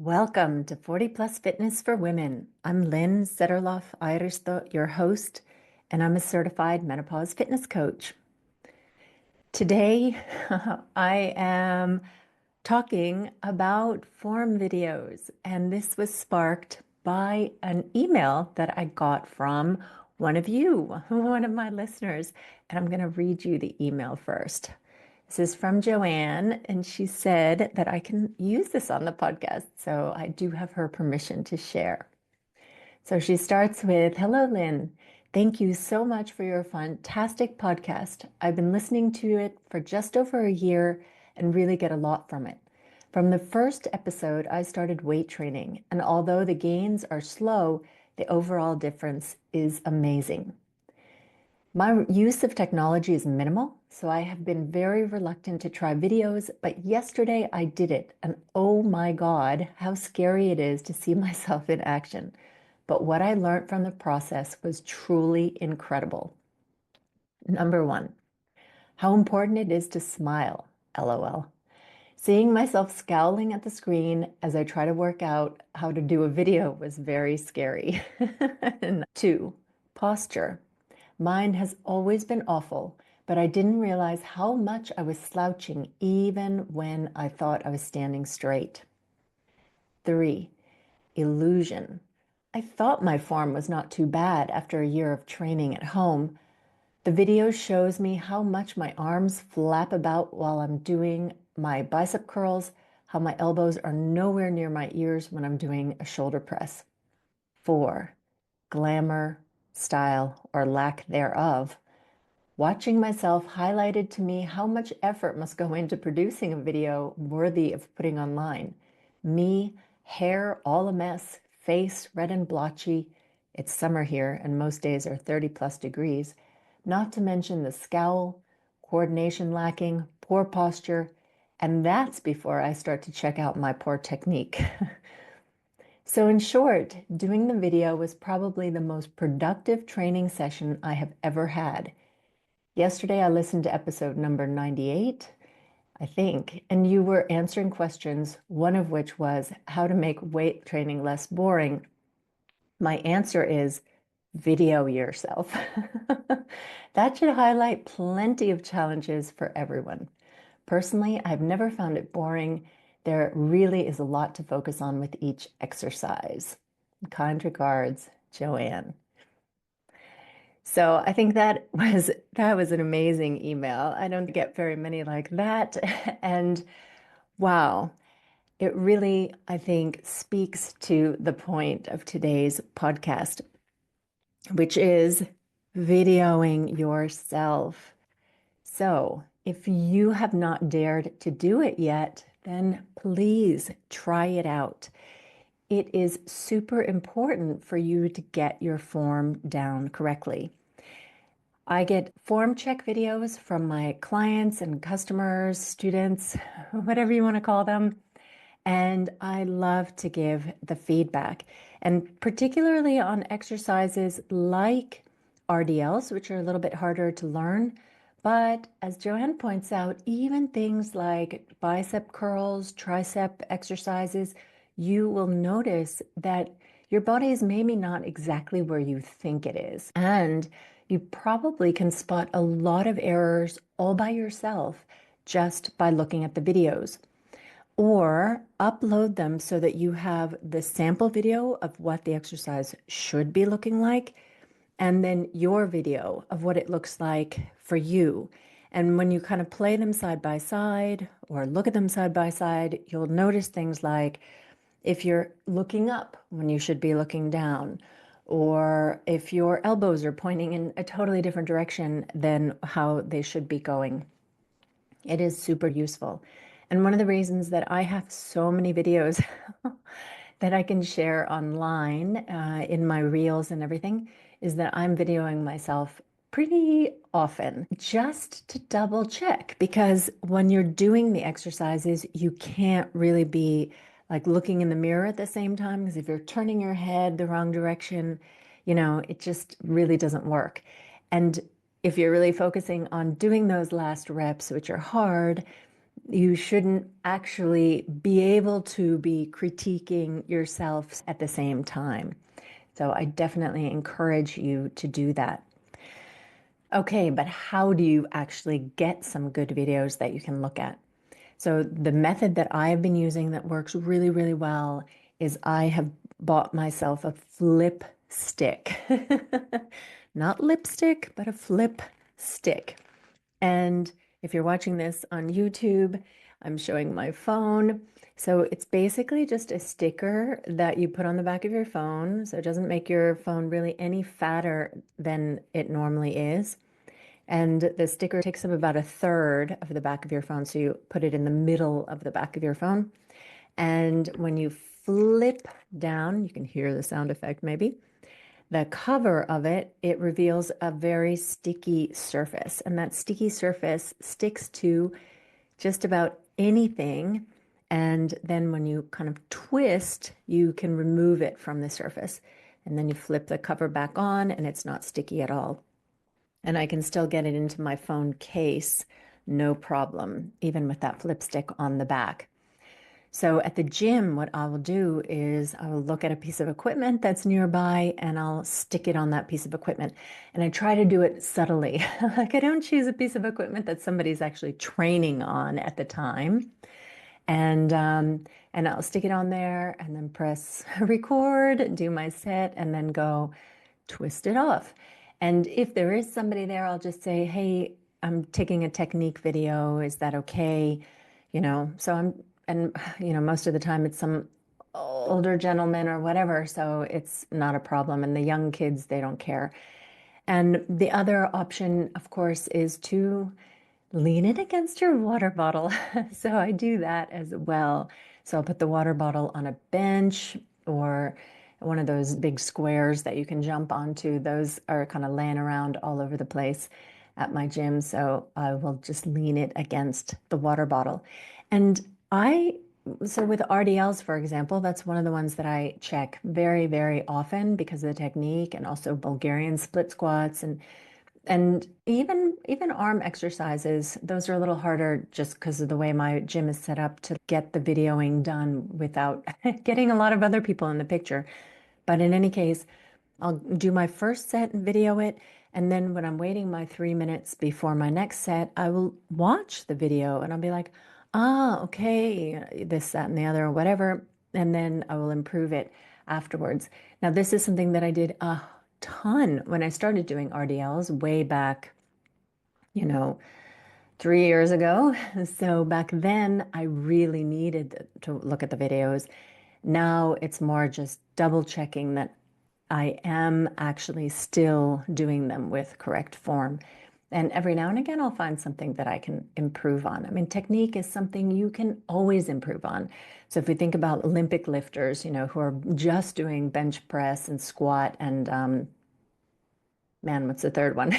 Welcome to 40 Plus Fitness for Women. I'm Lynn Sederloff Airisto, your host, and I'm a certified menopause fitness coach. Today, I am talking about form videos, and this was sparked by an email that I got from one of you, one of my listeners, and I'm going to read you the email first. This is from Joanne, and she said that I can use this on the podcast, so I do have her permission to share. So she starts with, "Hello, Lynn. Thank you so much for your fantastic podcast. I've been listening to it for just over a year and really get a lot from it. From the first episode, I started weight training, and although the gains are slow, the overall difference is amazing. My use of technology is minimal, so I have been very reluctant to try videos, but yesterday I did it, and oh my God, how scary it is to see myself in action. But what I learned from the process was truly incredible. Number one, how important it is to smile, LOL. Seeing myself scowling at the screen as I try to work out how to do a video was very scary. And two, posture. Mine has always been awful, but I didn't realize how much I was slouching even when I thought I was standing straight. Three, illusion. I thought my form was not too bad after a year of training at home. The video shows me how much my arms flap about while I'm doing my bicep curls, how my elbows are nowhere near my ears when I'm doing a shoulder press. Four, glamour, style, or lack thereof. Watching myself highlighted to me how much effort must go into producing a video worthy of putting online. Me, hair all a mess, face red and blotchy. It's summer here and most days are 30 plus degrees. Not to mention the scowl, coordination lacking, poor posture, and that's before I start to check out my poor technique. So in short, doing the video was probably the most productive training session I have ever had. Yesterday, I listened to episode number 98, I think, and you were answering questions, one of which was how to make weight training less boring. My answer is video yourself. That should highlight plenty of challenges for everyone. Personally, I've never found it boring. There really is a lot to focus on with each exercise. Kind regards, Joanne. So I think that was an amazing email. I don't get very many like that. And wow, it really, I think, speaks to the point of today's podcast, which is videoing yourself. So if you have not dared to do it yet, then please try it out. It is super important for you to get your form down correctly. I get form check videos from my clients and customers, students, whatever you want to call them. And I love to give the feedback, and particularly on exercises like RDLs, which are a little bit harder to learn. But as Joanne points out, even things like bicep curls, tricep exercises, you will notice that your body is maybe not exactly where you think it is. And you probably can spot a lot of errors all by yourself just by looking at the videos. Or upload them so that you have the sample video of what the exercise should be looking like, and then your video of what it looks like for you. And when you kind of play them side by side or look at them side by side, you'll notice things like if you're looking up when you should be looking down, or if your elbows are pointing in a totally different direction than how they should be going. It is super useful. And one of the reasons that I have so many videos that I can share online in my reels and everything is that I'm videoing myself pretty often just to double check, because when you're doing the exercises, you can't really be like looking in the mirror at the same time, because if you're turning your head the wrong direction, it just really doesn't work. And if you're really focusing on doing those last reps, which are hard, you shouldn't actually be able to be critiquing yourself at the same time. So I definitely encourage you to do that. Okay, but how do you actually get some good videos that you can look at? So the method that I've been using that works really, really well is I have bought myself a flip stick. Not lipstick, but a flip stick. And if you're watching this on YouTube, I'm showing my phone. So it's basically just a sticker that you put on the back of your phone. So it doesn't make your phone really any fatter than it normally is. And the sticker takes up about a third of the back of your phone. So you put it in the middle of the back of your phone. And when you flip down, you can hear the sound effect maybe. The cover of it, it reveals a very sticky surface. And that sticky surface sticks to just about anything. And then when you kind of twist, you can remove it from the surface. And then you flip the cover back on and it's not sticky at all. And I can still get it into my phone case, no problem, even with that flip stick on the back. So at the gym, what I will do is I will look at a piece of equipment that's nearby and I'll stick it on that piece of equipment. And I try to do it subtly. Like I don't choose a piece of equipment that somebody's actually training on at the time. And I'll stick it on there and then press record, do my set, and then go twist it off. And if there is somebody there, I'll just say, hey, I'm taking a technique video. Is that okay? Most of the time it's some older gentleman or whatever. So it's not a problem. And the young kids, they don't care. And the other option, of course, is to lean it against your water bottle. So I do that as well. So I'll put the water bottle on a bench or one of those big squares that you can jump onto. Those are kind of laying around all over the place at my gym. So I will just lean it against the water bottle. And so with RDLs, for example, that's one of the ones that I check very, very often because of the technique and also Bulgarian split squats and even arm exercises. Those are a little harder just because of the way my gym is set up to get the videoing done without getting a lot of other people in the picture. But in any case, I'll do my first set and video it. And then when I'm waiting my 3 minutes before my next set, I will watch the video and I'll be like, okay, this, that, and the other, or whatever. And then I will improve it afterwards. Now, this is something that I did a ton when I started doing RDLs way back, 3 years ago. So back then, I really needed to look at the videos. Now it's more just double checking that I am actually still doing them with correct form. And every now and again, I'll find something that I can improve on. I mean, technique is something you can always improve on. So if we think about Olympic lifters, who are just doing bench press and squat and man, what's the third one?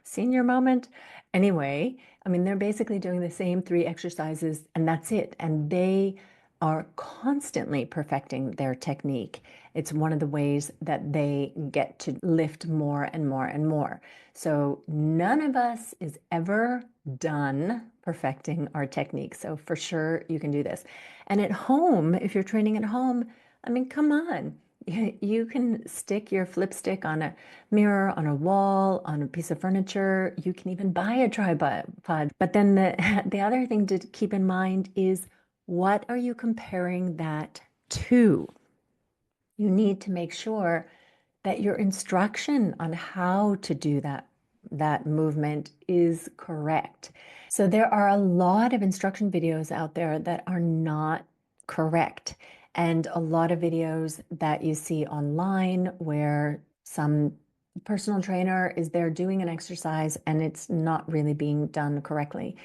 Senior moment. Anyway, I mean, they're basically doing the same three exercises and that's it. And they are constantly perfecting their technique. It's one of the ways that they get to lift more and more and more. So none of us is ever done perfecting our technique. So for sure you can do this. And at home, if you're training at home, I mean, come on. You can stick your flip stick on a mirror, on a wall, on a piece of furniture. You can even buy a tripod. But then the other thing to keep in mind is what are you comparing that to? You need to make sure that your instruction on how to do that movement is correct. So there are a lot of instruction videos out there that are not correct. And a lot of videos that you see online where some personal trainer is there doing an exercise and it's not really being done correctly.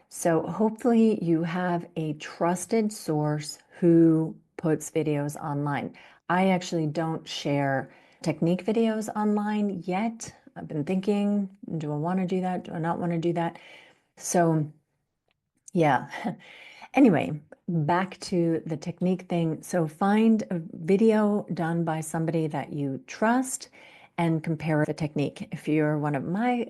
So hopefully you have a trusted source who puts videos online. I actually don't share technique videos online yet. I've been thinking, do I want to do that? Do I not want to do that? So yeah. Anyway, back to the technique thing. So find a video done by somebody that you trust and compare the technique. If you're one of my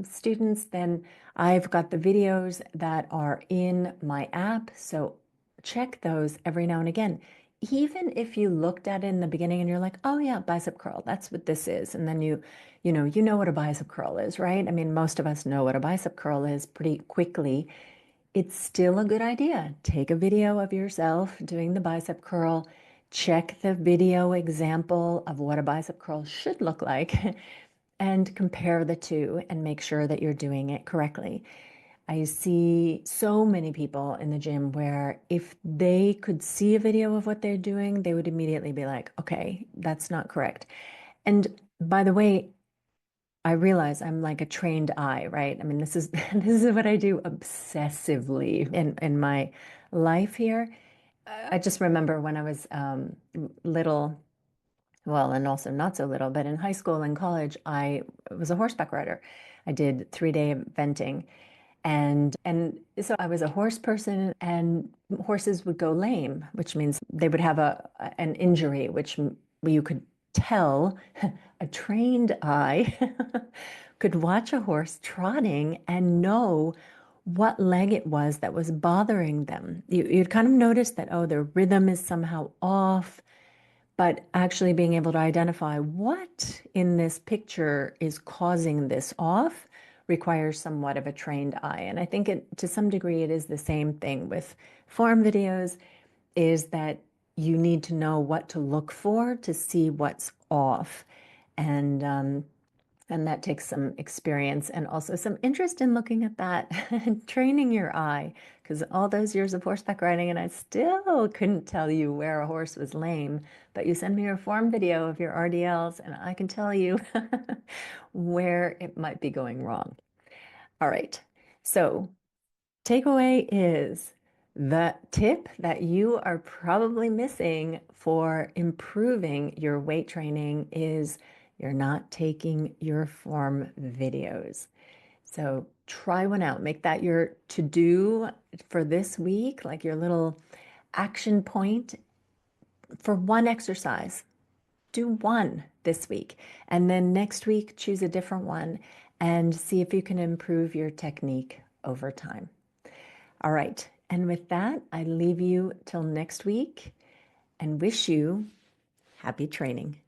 students, then I've got the videos that are in my app. So check those every now and again. Even if you looked at it in the beginning and you're like, oh yeah, bicep curl, that's what this is. And then you know what a bicep curl is, right? I mean, most of us know what a bicep curl is pretty quickly. It's still a good idea. Take a video of yourself doing the bicep curl. Check the video example of what a bicep curl should look like and compare the two and make sure that you're doing it correctly. I see so many people in the gym where if they could see a video of what they're doing, they would immediately be like, okay, that's not correct. And by the way, I realize I'm like a trained eye, right? I mean, this is this is what I do obsessively in my life here. I just remember when I was little, well, and also not so little, but in high school and college, I was a horseback rider. I did 3-day eventing, and so I was a horse person, and horses would go lame, which means they would have an injury, which you could tell a trained eye could watch a horse trotting and know what leg it was that was bothering them. You'd kind of notice that, oh, their rhythm is somehow off, but actually being able to identify what in this picture is causing this off requires somewhat of a trained eye. And I think to some degree, it is the same thing with form videos, is that you need to know what to look for to see what's off. And that takes some experience and also some interest in looking at that and training your eye. Because all those years of horseback riding, and I still couldn't tell you where a horse was lame, but you send me a form video of your RDLs, and I can tell you where it might be going wrong. All right. So, takeaway is the tip that you are probably missing for improving your weight training is you're not taking your form videos. So try one out. Make that your to-do for this week, like your little action point for one exercise. Do one this week, and then next week choose a different one and see if you can improve your technique over time. All right. And with that, I leave you till next week and wish you happy training.